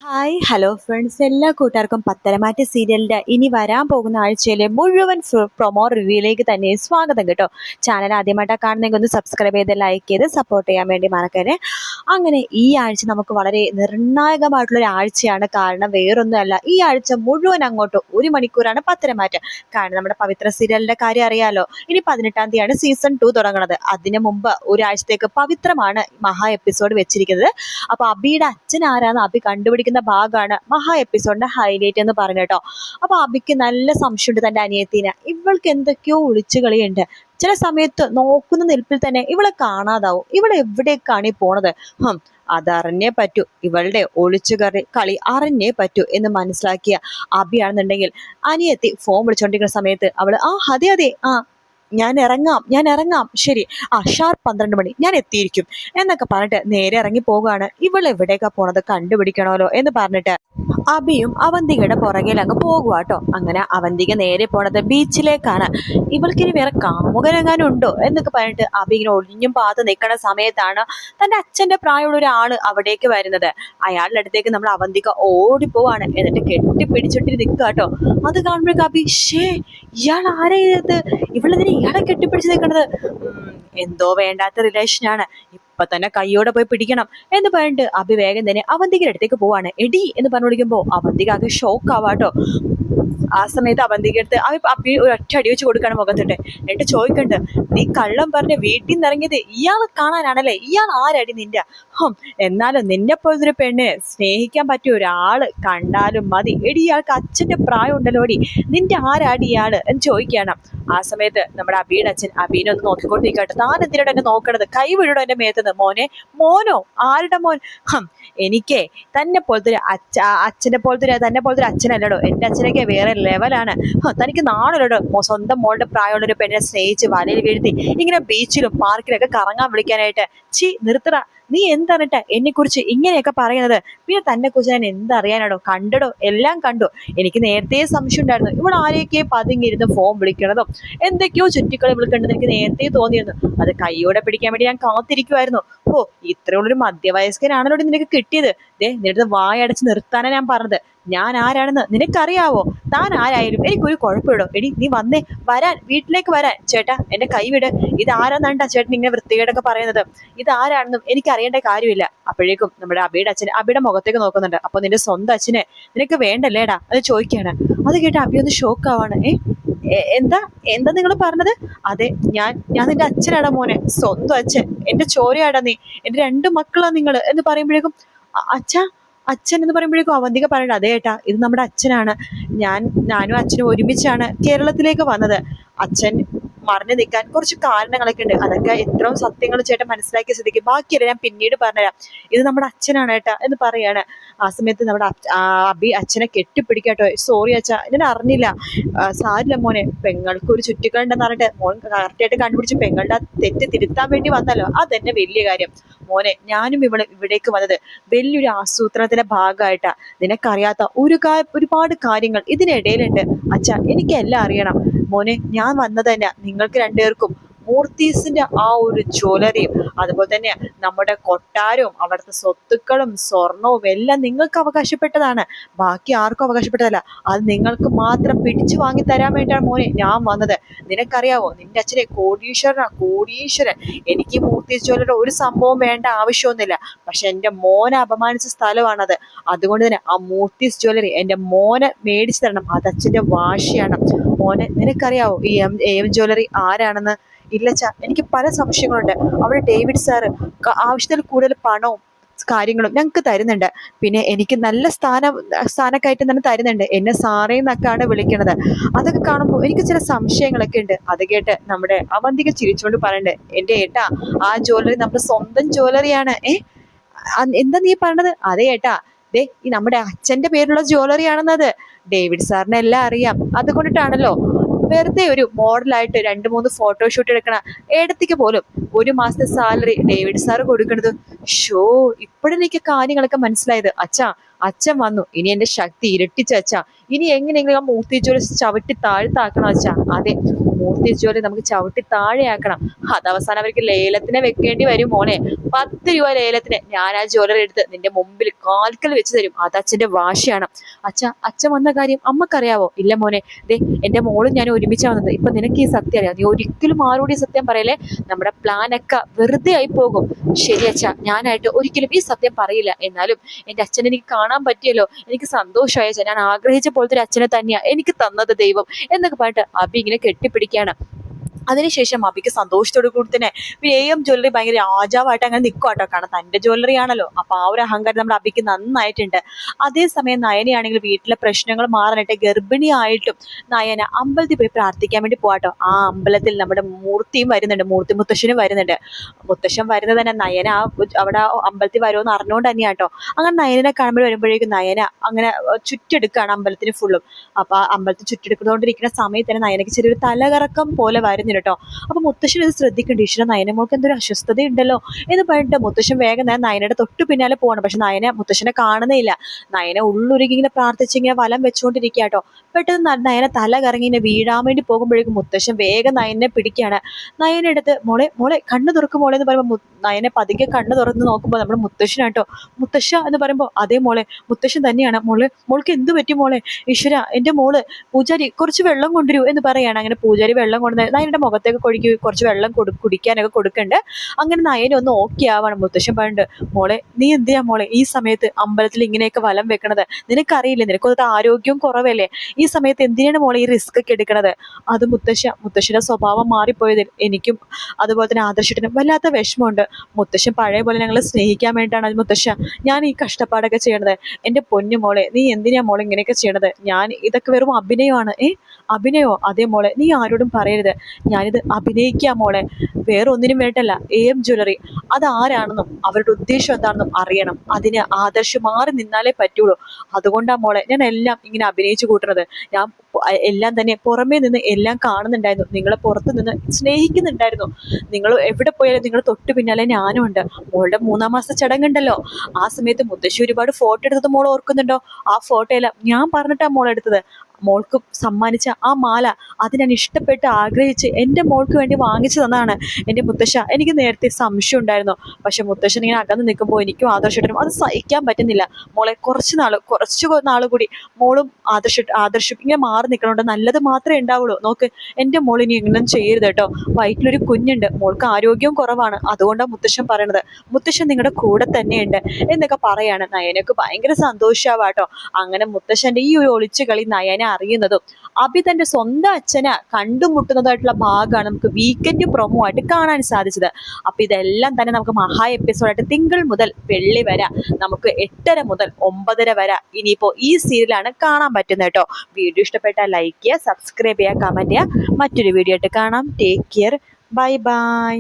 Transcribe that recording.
Hi hello friends, എല്ലാ കൂട്ടുകാർക്കും പത്തരമാറ്റ് സീരിയലിന്റെ ഇനി വരാൻ പോകുന്ന ആഴ്ചയിലെ മുഴുവൻ പ്രൊമോ റിവ്യൂയിലേക്ക് തന്നെ സ്വാഗതം കേട്ടോ. ചാനൽ ആദ്യമായിട്ടാണ് കാണുന്നെങ്കിൽ ഒന്ന് സബ്സ്ക്രൈബ് ചെയ്ത് ലൈക്ക് ചെയ്ത് സപ്പോർട്ട് ചെയ്യാൻ വേണ്ടി മറക്കരുത്. അങ്ങനെ ഈ ആഴ്ച നമുക്ക് വളരെ നിർണായകമായിട്ടുള്ളൊരു ആഴ്ചയാണ്. കാരണം വേറൊന്നുമല്ല, ഈ ആഴ്ച മുഴുവൻ അങ്ങോട്ട് 1 മണിക്കൂറാണ് പത്തരമാറ്റ്. കാരണം നമ്മുടെ പവിത്ര സീരിയലിന്റെ കാര്യം അറിയാലോ, ഇനി 18-ാം തീയതിയാണ് സീസൺ 2 തുടങ്ങുന്നത്. അതിനു മുമ്പ് ഒരാഴ്ചത്തേക്ക് പവിത്രമാണ് മഹാ എപ്പിസോഡ് വെച്ചിരിക്കുന്നത്. അപ്പൊ അബിയുടെ അച്ഛൻ ആരാന്ന് അബി കണ്ടുപിടിക്കുന്ന ഭാഗമാണ് മഹാ എപ്പിസോഡിന്റെ ഹൈലൈറ്റ് എന്ന് പറഞ്ഞു കേട്ടോ. അപ്പൊ അബിക്ക് നല്ല സംശയമുണ്ട് തന്റെ അനിയത്തിനെ. ഇവൾക്ക് എന്തൊക്കെയോ ഒളിച്ചുകളിയുണ്ട്. ചില സമയത്ത് നോക്കുന്ന നിൽപ്പിൽ തന്നെ ഇവളെ കാണാതാവും. ഇവളെ എവിടേക്കാണ് ഈ പോണത്? അതറിഞ്ഞേ പറ്റൂ, ഇവളുടെ കളി അറിഞ്ഞേ പറ്റൂ എന്ന് മനസ്സിലാക്കിയ അബിയാണെന്നുണ്ടെങ്കിൽ അനിയത്തി ഫോൺ വിളിച്ചോണ്ടിരിക്കുന്ന സമയത്ത് അവള് അതെ അതെ ഞാൻ ഇറങ്ങാം ശരി, ഷാർപ്പ് 12 മണി ഞാൻ എത്തിയിരിക്കും എന്നൊക്കെ പറഞ്ഞിട്ട് നേരെ ഇറങ്ങി പോവുകയാണ്. ഇവൾ എവിടേക്കാ പോണത് കണ്ടുപിടിക്കണമല്ലോ എന്ന് പറഞ്ഞിട്ട് അബിയും അവന്തികയുടെ പുറകിൽ അങ്ങ് പോകുക കേട്ടോ. അങ്ങനെ അവന്തിക നേരെ പോണത് ബീച്ചിലേക്കാണ്. ഇവൾക്കിനി വേറെ കാമുകനെങ്ങാനും ഉണ്ടോ എന്നൊക്കെ പറഞ്ഞിട്ട് അബി ഇങ്ങനെ ഒളിഞ്ഞും പാത്ത് നിൽക്കുന്ന സമയത്താണ് തന്റെ അച്ഛന്റെ പ്രായമുള്ള ഒരാള് അവിടേക്ക് വരുന്നത്. അയാളുടെ അടുത്തേക്ക് നമ്മൾ അവന്തിക ഓടിപ്പോവാണ്. എന്നിട്ട് കെട്ടിപ്പിടിച്ചിട്ട് നിൽക്കുക കേട്ടോ. അത് കാണുമ്പോഴേക്കും അബി ഇയാൾ ആരെയത്, ഇവളെതിരെ ഇയാളെ കെട്ടിപ്പിടിച്ച് നിൽക്കണത്, എന്തോ വേണ്ടാത്ത റിലേഷനാണ്, ഇപ്പൊ തന്നെ കയ്യോടെ പോയി പിടിക്കണം എന്ന് പറഞ്ഞിട്ട് അഭി വേഗം തന്നെ അവന്തികയുടെ അടുത്തേക്ക് പോവാണ്. എടി എന്ന് പറഞ്ഞു വിളിക്കുമ്പോ അവന്തിക ആകെ ഷോക്ക് ആവാട്ടോ. ആ സമയത്ത് അവന്തിക അടുത്ത് അഭി ഒരു ഒറ്റ അടി വെച്ച് കൊടുക്കാണ് മുഖത്തിട്ട്. എന്നിട്ട് ചോദിക്കണ്ട്, നീ കള്ളം പറഞ്ഞ് വീട്ടിൽ നിന്ന് ഇറങ്ങിയത് ഇയാളെ കാണാനാണല്ലേ? ഇയാൾ ആരടി നിന്റെ? എന്നാലും നിന്നെ പോലൊരു പെണ്ണിനെ സ്നേഹിക്കാൻ പറ്റിയ ഒരാള് കണ്ടാലും മതി. എടി ഇയാൾക്ക് അച്ഛന്റെ പ്രായം ഉണ്ടല്ലോടി, നിന്റെ ആരാടി ഇയാള് എന്ന് ചോദിക്കണം. ആ സമയത്ത് നമ്മുടെ അബിയുടെ അച്ഛൻ അബീനെ ഒന്ന് നോക്കിക്കൊണ്ടിരിക്കട്ടെ. താൻ എന്തിനോട് എന്നെ നോക്കണത്? കൈ വിടണോ എന്റെ മേത്തത്? മോനോ? ആരുടെ മോൻ? എനിക്കേ തന്നെ പോലത്തെ അച്ഛനെ പോലത്തെ തന്നെ പോലത്തെ അച്ഛനല്ലടോ. എന്റെ അച്ഛനൊക്കെ വേറെ ലെവലാണ്. തനിക്ക് നാളല്ലോ സ്വന്തം മോളുടെ പ്രായമുള്ളൊരു പെണ്ണിനെ സ്നേഹിച്ച് വലയിൽ വീഴ്ത്തി ഇങ്ങനെ ബീച്ചിലും പാർക്കിലൊക്കെ കറങ്ങാൻ വിളിക്കാനായിട്ട് നിർത്തട. നീ എന്തറിഞ്ഞിട്ടാ എന്നെ കുറിച്ച് ഇങ്ങനെയൊക്കെ പറയുന്നത്? പിന്നെ തന്നെ കുറിച്ച് ഞാൻ എന്തറിയാനാടോ? കണ്ടടോ, എല്ലാം കണ്ടു. എനിക്ക് നേരത്തെ സംശയം ഉണ്ടായിരുന്നു ഇവൾ ആരെയൊക്കെ പതുങ്ങിയിരുന്ന് ഫോൺ വിളിക്കണതും എന്തൊക്കെയോ ചുറ്റിക്കളി വിളിക്കണ്ടെന്ന് എനിക്ക് നേരത്തെ തോന്നിയിരുന്നു. അത് കൈയോടെ പിടിക്കാൻ വേണ്ടി ഞാൻ കാത്തിരിക്കുമായിരുന്നു. ഇത്രയുള്ളൊരു മധ്യവയസ്കനാണല്ലോ നിനക്ക് കിട്ടിയത്. നിന്റെ വായടച്ച് നിർത്താനാണ് ഞാൻ പറഞ്ഞത്. ഞാൻ ആരാണെന്ന് നിനക്കറിയാവോ? താൻ ആരായാലും എനിക്കൊരു കുഴപ്പമിടോ. എടി നീ വീട്ടിലേക്ക് വരാൻ. ചേട്ടാ എന്റെ കൈവിട്. ഇതാരാന്നാണ്ടാ ചേട്ടൻ ഇങ്ങനെ വൃത്തികേടൊക്കെ പറയുന്നത്? ഇതാരാണെന്നും എനിക്ക് അറിയേണ്ട കാര്യമില്ല. അപ്പോഴേക്കും നമ്മുടെ അബിയുടെ അച്ഛൻ അബിയുടെ മുഖത്തേക്ക് നോക്കുന്നുണ്ട്. അപ്പൊ നിന്റെ സ്വന്തം അച്ഛനെ നിനക്ക് വേണ്ടല്ലേടാ അത് ചോദിക്കാണ്. അത് കേട്ട് അബി ഒന്ന് ഷോക്ക് ആവാണ്. എന്താ നിങ്ങൾ പറഞ്ഞത്? അതെ, ഞാൻ നിന്റെ അച്ഛനാടാ മോനെ, സ്വന്തം അച്ഛൻ, എന്റെ ചോരയാടാ നീ, എന്റെ 2 മക്കളാ നിങ്ങൾ എന്ന് പറയുമ്പോഴേക്കും അച്ഛൻ എന്ന് പറയുമ്പോഴേക്കും അവന്തിക പറയണ്ട, അതേ ഏട്ടാ ഇത് നമ്മുടെ അച്ഛനാണ്. ഞാനും അച്ഛനും ഒരുമിച്ചാണ് കേരളത്തിലേക്ക് വന്നത്. അച്ഛൻ മറിഞ്ഞു നിൽക്കാൻ കുറച്ച് കാരണങ്ങളൊക്കെ ഉണ്ട്. അതൊക്കെ എത്രയും സത്യങ്ങൾ ചേട്ടൻ മനസ്സിലാക്കിയ സ്ഥിതിക്ക് ബാക്കിയല്ല ഞാൻ പിന്നീട് പറഞ്ഞുതരാം. ഇത് നമ്മുടെ അച്ഛനാണ് ഏട്ടാ എന്ന് പറയാണ്. ആ സമയത്ത് നമ്മുടെ അബി അച്ഛനെ കെട്ടിപ്പിടിക്കാട്ടോ. സോറി അച്ഛാ, ഞാൻ അറിഞ്ഞില്ല. സാരില്ല മോനെ, പെങ്ങൾക്ക് ഒരു ചുറ്റിക്കളുണ്ടെന്ന് പറഞ്ഞിട്ട് മോൻ കറക്റ്റായിട്ട് കണ്ടുപിടിച്ച് പെങ്ങളുടെ തെറ്റ് തിരുത്താൻ വേണ്ടി വന്നല്ലോ, അതെന്നെ വലിയ കാര്യം. മോനെ, ഞാനും ഇവിടേക്ക് വന്നത് വലിയൊരു ആസൂത്രണത്തിന്റെ ഭാഗമായിട്ടാ. നിനക്കറിയാത്ത ഒരുപാട് കാര്യങ്ങൾ ഇതിനിടയിലുണ്ട് അച്ഛാ, എനിക്കെല്ലാം അറിയണം. മോനെ, ഞാൻ വന്നത് തന്നെ നിങ്ങൾക്ക് 2 പേർക്കും മൂർത്തീസിന്റെ ആ ഒരു ജ്വല്ലറിയും അതുപോലെ തന്നെ നമ്മുടെ കൊട്ടാരവും അവിടുത്തെ സ്വത്തുക്കളും സ്വർണവും എല്ലാം നിങ്ങൾക്ക് അവകാശപ്പെട്ടതാണ്. ബാക്കി ആർക്കും അവകാശപ്പെട്ടതല്ല. അത് നിങ്ങൾക്ക് മാത്രം പിടിച്ചു വാങ്ങി തരാൻ വേണ്ടിയാണ് മോനെ ഞാൻ വന്നത്. നിനക്കറിയാവോ, നിന്റെ അച്ഛനെ കോടീശ്വരൻ. എനിക്ക് മൂർത്തീസ് ജ്വല്ലറിയുടെ ഒരു സംഭവം വേണ്ട ആവശ്യമൊന്നുമില്ല. പക്ഷെ എന്റെ മോനെ അപമാനിച്ച സ്ഥലമാണത്. അതുകൊണ്ട് തന്നെ ആ മൂർത്തീസ് ജ്വല്ലറി എന്റെ മോനെ മേടിച്ചു തരണം. അത് അച്ഛന്റെ വാശിയാണ്. മോനെ, നിനക്കറിയാവോ ഈ എം ജ്വല്ലറി ആരാണെന്ന്? ഇല്ലച്ചാ, എനിക്ക് പല സംശയങ്ങളുണ്ട്. അവിടെ ഡേവിഡ് സാറ് ആവശ്യത്തിൽ കൂടുതൽ പണവും കാര്യങ്ങളും ഞങ്ങൾക്ക് തരുന്നുണ്ട്. പിന്നെ എനിക്ക് നല്ല സ്ഥാനക്കയറ്റം തന്നെ തരുന്നുണ്ട്. എന്നെ സാറേ എന്നൊക്കെയാണ് വിളിക്കണത്. അതൊക്കെ കാണുമ്പോൾ എനിക്ക് ചില സംശയങ്ങളൊക്കെ ഉണ്ട്. അത് കേട്ട് നമ്മുടെ അവന്തിക ചിരിച്ചുകൊണ്ട് പറയണ്ട്, എന്റെ ഏട്ടാ ആ ജ്വല്ലറി നമ്മുടെ സ്വന്തം ജ്വല്ലറിയാണ്. എന്താ നീ പറഞ്ഞത്? അതേ ഏട്ടാ, ഈ നമ്മുടെ അച്ഛന്റെ പേരിലുള്ള ജ്വല്ലറി ആണെന്നത്. ഡേവിഡ് സാറിന് എല്ലാം അറിയാം. അതുകൊണ്ടിട്ടാണല്ലോ വെറുതെ ഒരു മോഡലായിട്ട് 2-3 ഫോട്ടോഷൂട്ട് എടുക്കണ ഏടത്തേക്ക് പോലും 1 മാസത്തെ സാലറി ഡേവിഡ് സാറ് കൊടുക്കണത്. ഇപ്പോഴെനിക്ക് കാര്യങ്ങളൊക്കെ മനസ്സിലായത്. അച്ഛാ, അച്ഛൻ വന്നു, ഇനി എന്റെ ശക്തി ഇരട്ടിച്ച അച്ഛ. ഇനി എങ്ങനെയെങ്കിലും ആ മൂർത്തി ജ്വല്ലറി ചവിട്ടി താഴ്ത്താക്കണം അച്ഛ. അതെ, മൂർത്തി ജ്വല്ലറി നമുക്ക് ചവിട്ടി താഴെയാക്കണം. അത് അവസാനം അവർക്ക് ലേലത്തിന് വെക്കേണ്ടി വരും മോനെ. 10 രൂപ ലേലത്തിന് ഞാൻ ആ ജ്വല്ലറി എടുത്ത് നിന്റെ മുമ്പിൽ കാൽക്കൽ വെച്ച് തരും. അത് അച്ഛന്റെ വാശിയാണ്. അച്ഛൻ വന്ന കാര്യം അമ്മക്കറിയാവോ? ഇല്ല മോനെ, ദേ എന്റെ മോളും ഞാൻ ഒരുമിച്ചാ വന്നത്. ഇപ്പൊ നിനക്ക് ഈ സത്യം അറിയാം. നീ ഒരിക്കലും ആരോടും ഈ സത്യം പറയല്ലേ. നമ്മുടെ പ്ലാനൊക്കെ വെറുതെ ആയി പോകും. ശരി അച്ഛ, ഞാനായിട്ട് ഒരിക്കലും ഈ സത്യം പറയില്ല. എന്നാലും എന്റെ അച്ഛനെ എനിക്ക് കാണാൻ പറ്റിയല്ലോ, എനിക്ക് സന്തോഷമായ അച്ഛൻ. ഞാൻ ആഗ്രഹിച്ച പോലത്തെ ഒരു അച്ഛനെ തന്നെയാ എനിക്ക് തന്നത് ദൈവം എന്നൊക്കെ പറഞ്ഞിട്ട് അബി ഇങ്ങനെ കെട്ടിപ്പിടിക്കുകയാണ്. അതിനുശേഷം അബിക്ക് സന്തോഷത്തോടു കൂടി തന്നെ പിന്നെ AM ജ്വല്ലറി ഭയങ്കര രാജാവായിട്ട് അങ്ങനെ നിൽക്കും കേട്ടോ. കാരണം തന്റെ ജ്വല്ലറി ആണല്ലോ. അപ്പൊ ആ ഒരു അഹങ്കാരം നമ്മുടെ അബിക്ക് നന്നായിട്ടുണ്ട്. അതേസമയം നയനയാണെങ്കിൽ വീട്ടിലെ പ്രശ്നങ്ങൾ മാറാനായിട്ട് ഗർഭിണിയായിട്ടും നയന അമ്പലത്തിൽ പോയി പ്രാർത്ഥിക്കാൻ വേണ്ടി പോവാട്ടോ. ആ അമ്പലത്തിൽ നമ്മുടെ മൂർത്തിയും വരുന്നുണ്ട്, മൂർത്തി മുത്തശ്ശനും വരുന്നുണ്ട്. മുത്തശ്ശൻ വരുന്നത് തന്നെ നയന അവിടെ അമ്പലത്തിൽ വരുമെന്ന് അറിഞ്ഞുകൊണ്ട് തന്നെയാട്ടോ. അങ്ങനെ നയനെ കാണുമ്പോൾ വരുമ്പോഴേക്കും നയന അങ്ങനെ ചുറ്റെടുക്കുകയാണ് അമ്പലത്തിന് ഫുള്ളും. അപ്പൊ ആ അമ്പലത്തിൽ ചുറ്റെടുക്കുന്നോണ്ടിരിക്കുന്ന സമയത്ത് തന്നെ നയനക്ക് ചെറിയൊരു തലകറക്കം പോലെ വരുന്നു കേട്ടോ. അപ്പൊ മുത്തശ്ശൻ ഇത് ശ്രദ്ധിക്കേണ്ട. ഈശ്വര, നയന മോൾക്ക് എന്തൊരു അസ്വസ്ഥത ഉണ്ടല്ലോ എന്ന് പറഞ്ഞിട്ട് മുത്തശ്ശൻ വേഗം നയനയുടെ തൊട്ടു പിന്നാലെ പോകണം. പക്ഷെ നയന മുത്തശ്ശനെ കാണുന്നില്ല. നയന ഉള്ളൊരുക്കി ഇങ്ങനെ പ്രാർത്ഥിച്ചിങ്ങനെ വലം വെച്ചുകൊണ്ടിരിക്കുക കേട്ടോ. പെട്ടെന്ന് നയന തല കറങ്ങി ഇങ്ങനെ വീഴാൻ വേണ്ടി പോകുമ്പോഴേക്കും മുത്തശ്ശൻ വേഗം നയനെ പിടിക്കുകയാണ്. നയനെടുത്ത് മോളെ മോളെ കണ്ണു തുറക്കും മോളെ എന്ന് പറയുമ്പോൾ നയനെ പതുക്കെ കണ്ണു തുറന്ന് നോക്കുമ്പോൾ നമ്മുടെ മുത്തശ്ശനാട്ടോ. മുത്തശ്ശ എന്ന് പറയുമ്പോൾ അതേ മോളെ, മുത്തശ്ശൻ തന്നെയാണ്. മോൾക്ക് എന്ത് പറ്റി മോളെ? ഈശ്വര, എന്റെ മോള് പൂജാരി കുറച്ച് വെള്ളം കൊണ്ടുവരൂ എന്ന് പറയാണ്. അങ്ങനെ പൂജാരി വെള്ളം കൊണ്ടുവന്ന് നയനയുടെ മുഖത്തേക്ക് കുറച്ച് വെള്ളം കുടിക്കാനൊക്കെ കൊടുക്കണ്ട്. അങ്ങനെ നയന ഒന്ന് ഓക്കെ ആവാണ്. മുത്തശ്ശൻ പറഞ്ഞിട്ട് മോളെ, നീ എന്തിനാ മോളെ ഈ സമയത്ത് അമ്പലത്തിൽ ഇങ്ങനെയൊക്കെ വലം വെക്കണത്? നിനക്കറിയില്ലേ, നിനക്കൊന്നും ആരോഗ്യവും കുറവല്ലേ? ഈ സമയത്ത് എന്തിനാണ് മോളെ ഈ റിസ്ക് ഒക്കെ എടുക്കണത്? അത് മുത്തശ്ശന്റെ സ്വഭാവം മാറിപ്പോയതിൽ എനിക്കും അതുപോലെ തന്നെ ആദർശത്തിനും വല്ലാത്ത വിഷമമുണ്ട്. മുത്തശ്ശൻ പഴയ പോലെ ഞങ്ങൾ സ്നേഹിക്കാൻ വേണ്ടിയിട്ടാണ് മുത്തശ്ശ ഞാൻ ഈ കഷ്ടപ്പാടൊക്കെ ചെയ്യണത്. എന്റെ പൊന്നു മോളെ, നീ എന്തിനാ മോളെ ഇങ്ങനെയൊക്കെ ചെയ്യണത്? ഞാൻ ഇതൊക്കെ വെറും അഭിനയമാണ്. അഭിനയോ? അതേ മോളെ, നീ ആരോടും പറയരുത്. ഞാനിത് അഭിനയിക്കുക മോളെ, വേറെ ഒന്നിനും വേണ്ടല്ല. AM ജ്വല്ലറി അതാരാണെന്നും അവരുടെ ഉദ്ദേശം എന്താണെന്നും അറിയണം. അതിന് ആദർശം മാറി നിന്നാലേ പറ്റുള്ളൂ. അതുകൊണ്ടാ മോളെ ഞാൻ എല്ലാം ഇങ്ങനെ അഭിനയിച്ചു കൂട്ടുന്നത്. ഞാൻ എല്ലാം തന്നെ പുറമേ നിന്ന് എല്ലാം കാണുന്നുണ്ടായിരുന്നു. നിങ്ങളെ പുറത്ത് നിന്ന് സ്നേഹിക്കുന്നുണ്ടായിരുന്നു. നിങ്ങൾ എവിടെ പോയാലും നിങ്ങൾ തൊട്ടു പിന്നാലെ ഞാനും ഉണ്ട്. മോളുടെ 3-ാം മാസ ചടങ്ങുണ്ടല്ലോ, ആ സമയത്ത് മുത്തശ്ശി ഒരുപാട് ഫോട്ടോ എടുത്തത് മോൾ ഓർക്കുന്നുണ്ടോ? ആ ഫോട്ടോ എല്ലാം ഞാൻ പറഞ്ഞിട്ടാ മോൾ എടുത്തത്. മോൾക്ക് സമ്മാനിച്ച ആ മാല അത് ഞാൻ ഇഷ്ടപ്പെട്ട് ആഗ്രഹിച്ച് എൻ്റെ മോൾക്ക് വേണ്ടി വാങ്ങിച്ചു തന്നതാണ് എൻ്റെ മുത്തശ്ശ. എനിക്ക് നേരത്തെ സംശയം ഉണ്ടായിരുന്നു. പക്ഷെ മുത്തശ്ശൻ ഇങ്ങനെ അകന്ന് നിൽക്കുമ്പോൾ എനിക്കും ആദർശത്തിനും അത് സഹിക്കാൻ പറ്റുന്നില്ല. മോളെ കുറച്ച് നാൾ കൂടി മോളും ആദർശം ഇങ്ങനെ മാറി നിൽക്കണോണ്ട് നല്ലത് മാത്രമേ ഉണ്ടാവുള്ളൂ. നോക്ക്, എൻ്റെ മോൾ ഇനി എങ്ങനെ ചെയ്യരുത് കേട്ടോ. വയറ്റിലൊരു കുഞ്ഞുണ്ട്, മോൾക്ക് ആരോഗ്യവും കുറവാണ്. അതുകൊണ്ടാണ് മുത്തശ്ശൻ പറയണത്. മുത്തശ്ശൻ നിങ്ങളുടെ കൂടെ തന്നെയുണ്ട് എന്നൊക്കെ പറയാണ്. നയനക്ക് ഭയങ്കര സന്തോഷാവാട്ടോ. അങ്ങനെ മുത്തശ്ശന്റെ ഈ ഒരു ഒളിച്ചു കളി നയന അറിയുന്നതും അഭി തന്റെ സ്വന്തം അച്ഛനെ കണ്ടുമുട്ടുന്നതായിട്ടുള്ള ഭാഗമാണ് നമുക്ക് വീക്കെൻഡ് പ്രൊമോ ആയിട്ട് കാണാൻ സാധിച്ചത്. അപ്പൊ ഇതെല്ലാം തന്നെ നമുക്ക് മഹാ എപ്പിസോഡായിട്ട് തിങ്കൾ മുതൽ വെള്ളി വരെ നമുക്ക് 8:30 മുതൽ 9:30 വരെ ഇനിയിപ്പോ ഈ സീരിയലാണ് കാണാൻ പറ്റുന്നത് കേട്ടോ. വീഡിയോ ഇഷ്ടപ്പെട്ടാൽ ലൈക്ക് ചെയ്യുക, സബ്സ്ക്രൈബ് ചെയ്യുക, കമന്റ് ചെയ്യുക. മറ്റൊരു വീഡിയോ ആയിട്ട് കാണാം. Take care, bye bye.